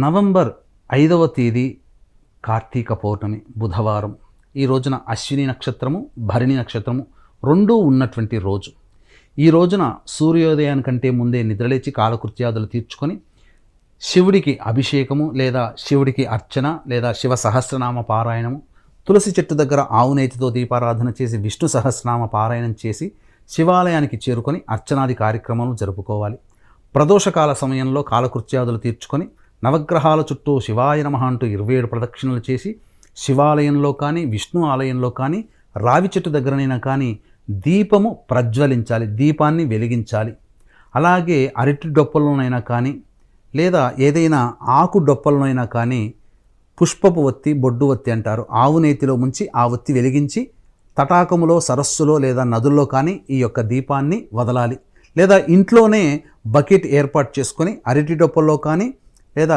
November 5వ తేదీ కార్తీక పౌర్ణమి బుధవారం. ఈ రోజున అశ్విని నక్షత్రము, భరణి నక్షత్రము రెండూ ఉన్నటువంటి రోజు. ఈ రోజున సూర్యోదయానికంటే ముందే నిద్రలేచి కాలకృత్యాదులు తీర్చుకొని శివుడికి అభిషేకము లేదా శివుడికి అర్చన లేదా శివ సహస్రనామ పారాయణము, తులసి చెట్టు దగ్గర ఆవునేతితో దీపారాధన చేసి విష్ణు సహస్రనామ పారాయణం చేసి శివాలయానికి చేరుకొని అర్చనాది కార్యక్రమాలు జరుపుకోవాలి. ప్రదోషకాల సమయంలో కాలకృత్యాదులు తీర్చుకొని నవగ్రహాల చుట్టూ శివాయ నమః అంటూ 27 ప్రదక్షిణలు చేసి శివాలయంలో కానీ విష్ణు ఆలయంలో కానీ రావి చెట్టు దగ్గరనైనా కానీ దీపము ప్రజ్వలించాలి, దీపాన్ని వెలిగించాలి. అలాగే అరటి డొప్పలనైనా కానీ లేదా ఏదైనా ఆకు డొప్పలనైనా కానీ పుష్పపు ఒత్తి, బొడ్డు ఒత్తి అంటారు, ఆవు నేతిలో ముంచి ఆ ఒత్తి వెలిగించి తటాకములో, సరస్సులో లేదా నదుల్లో కానీ ఈ యొక్క దీపాన్ని వదలాలి. లేదా ఇంట్లోనే బకెట్ ఏర్పాటు చేసుకొని అరటి డొప్పల్లో కానీ లేదా